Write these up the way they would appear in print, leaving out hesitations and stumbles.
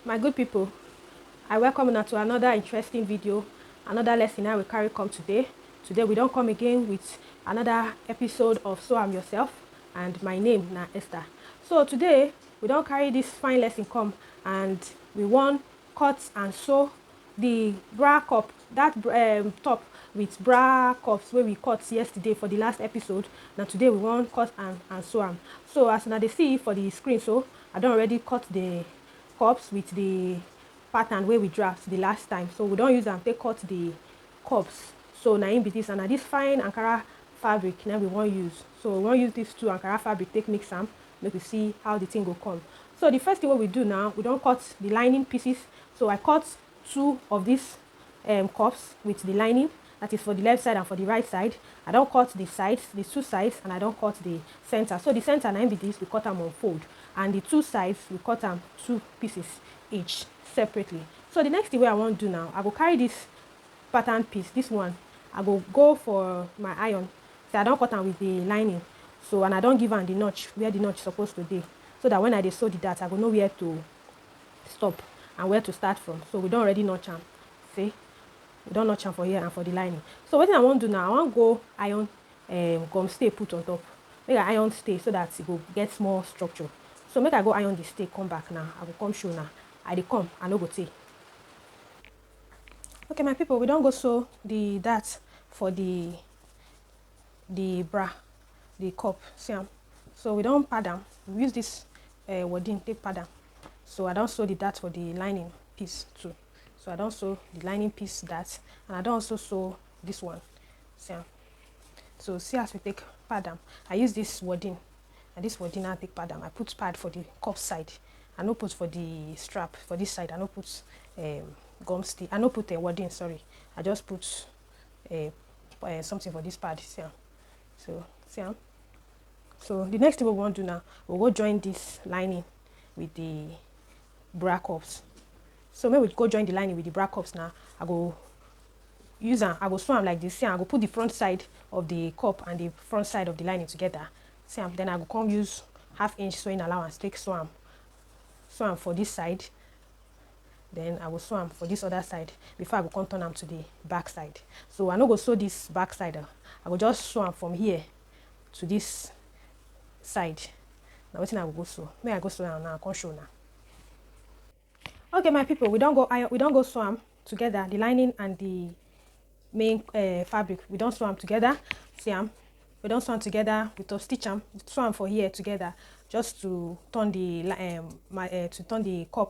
My good people, I welcome you to another interesting video, another lesson I will carry come today. Today we don't come again with another episode of So I'm Yourself, and my name na Esther. So today we don't carry this fine lesson come, and we want cut and sew the bra cup, that top with bra cups where we cut yesterday for the last episode. Now today we want cut and sew am. So as now they see for the screen, so I don't already cut the cups with the pattern where we draft the last time, so we don't use them take cut the cups. So now in be this, and now this fine ankara fabric now we won't use. So we won't use this two ankara fabric, take mix them, make we see how the thing will come. So the first thing what we do now, we don't cut the lining pieces. So I cut two of these cups with the lining, that is for the left side and for the right side. I don't cut the sides, the two sides, and I don't cut the center. So the center now be this, we cut them on fold, and the two sides we cut them two pieces each separately. So the next thing I want to do now, I will carry this pattern piece, this one, I will go for my iron. So I don't cut them with the lining, so, and I don't give them the notch where the notch supposed to be, so that when I sew the dart, I will know where to stop and where to start from. So we don't already notch them. See, we don't notch them for here and for the lining. So what I want to do now, I want to go iron gum stay put on top. Make I iron stay so that it will get more structure. So make I go iron the stay, come back now. I will come show now. I dey come, I no go take. Okay, my people, we don't go sew the dart for the bra, the cup. See am. So we don't pad them. We use this wording take pad them. So I don't sew the dart for the lining piece too. So I don't sew the lining piece dart, and I don't also sew this one. See am. So see as we take pad them. I use this wording, and this wording I take pad them. I put pad for the cup side. I no put for the strap for this side. I no put gum stay. I no put a wording. Sorry, I just put something for this pad. See, so see. So the next thing we want to do now, we'll go join this lining with the bra cups. So maybe we go join the lining with the bra cups now. I go use them. I go sew them like this. See, I go put the front side of the cup and the front side of the lining together. See, then I go come use 1/2 inch sewing allowance. Take sew them. Sew am for this side, then I will sew am for this other side before I go come turn am to the back side. So I no go sew this back side. I will just sew am from here to this side. Now wetin I will go sew. May I go sew am now? I come show now. Okay, my people, we don't go sew am together. The lining and the main fabric, we don't sew am together. See am. We don't sew them together. We top stitch them, sew them for here together, just to turn the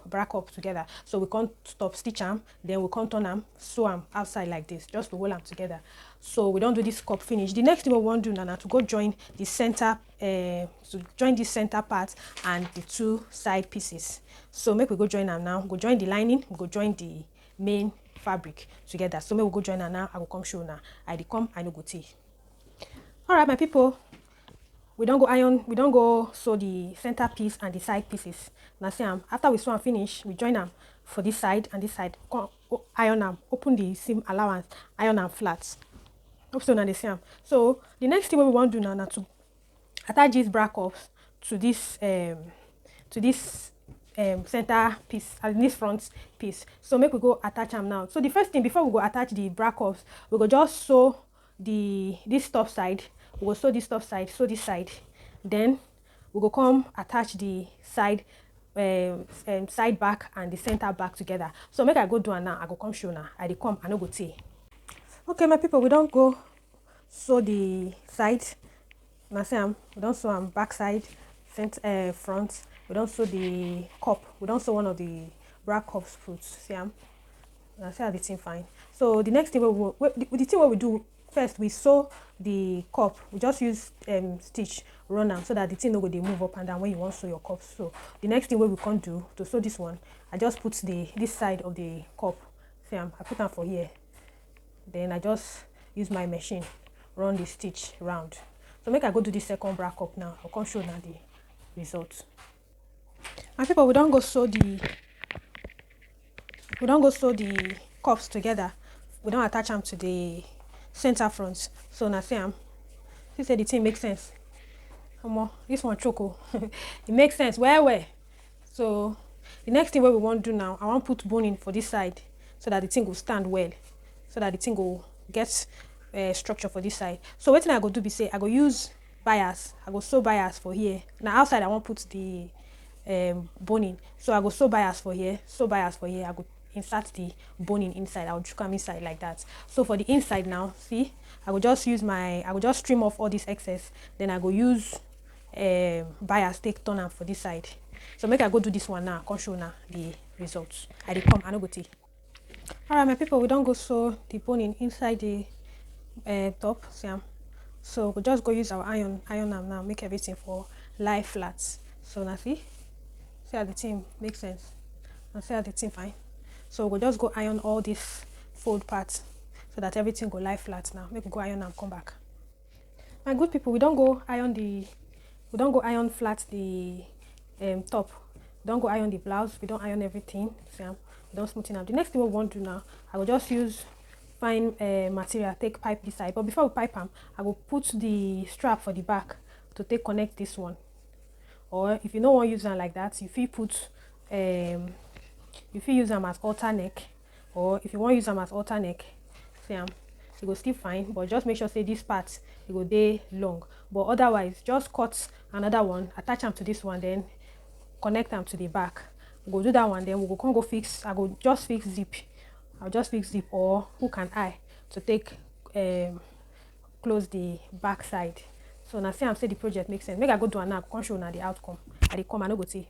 bra cup together. So we can't stop stitch them, then we can't turn them, sew them outside like this, just to hold them together. So we don't do this cup finish. The next thing we want to do now to go join the center, to join this center part and the two side pieces. So make we go join them now. Go join the lining. We go join the main fabric together. So make we go join them now. I will come show now. I come. I no go take. All right, my people, we don't go iron, we don't go sew the center piece and the side pieces. Now see, after we sew and finish, we join them for this side and this side. Iron them, open the seam allowance, iron them flat. So now they see. So the next thing we want to do now to attach these bra cups to this center piece and this front piece. So make we go attach them now. So the first thing, before we go attach the bra cups, we go just sew this top side. We will sew this top side, sew this side, then we will come attach the side side back and the center back together. So make I go do it now. I go come show now. I dey come, I no go take. Okay, my people, we don't go sew the side. Now see, we don't sew back side, front. We don't sew the cup. We don't sew one of the bra cups foot. See, now see how the thing fine. So the next thing the thing what we do. First, we sew the cup. We just use stitch run am so that the thing no go dey move up and down when you want to sew your cup. So the next thing we can do to sew this one, I just put this side of the cup. See, I put them for here. Then I just use my machine, run the stitch round. So make I go do the second bra cup now. I'll come show now the result. My people, we don't go sew the cups together. We don't attach them to the center front. So now see, she said the thing makes sense. Come on, this one choco. It makes sense. Where? So The next thing wey we wan do now, I wan put boning for this side so that the thing go stand well, so that the thing go get structure for this side. So wetin I go do be say I go use bias, I go sew bias for here. Now outside I wan put the boning, so I go sew bias for here, sew bias for here. I go insert the boning inside. I will chook am inside like that. So for the inside now, see, I will just trim off all this excess. Then I go use bias take turn am for this side. So make I go do this one now, come show now the results. I dey come, I no go take. Alright, my people, we don't go sew the boning inside the top. See am. So we just go use our iron am now, make everything for lie flat. So now see how the thing makes sense, and see how the thing fine. So we'll just go iron all this fold parts so that everything go lie flat now. Make we go iron and come back. My good people, we don't go iron flat the top. We don't go iron the blouse. We don't iron everything. See, we don't smoothen out. The next thing we want to do now, I will just use fine material, take pipe this side. But before we pipe them, I will put the strap for the back to take connect this one. Or if you don't want to use them like that, you feel put you fit use them as halterneck, or if you want to use them as halterneck, see it go still fine, but just make sure say this part it go dey long. But otherwise, just cut another one, attach them to this one, then connect them to the back. We go do that one, then we go come go fix. I'll just fix zip or hook and eye to take close the back side. So now see I'm say the project makes sense. Make I go do an now, come show now the outcome. I dey come, I no go see.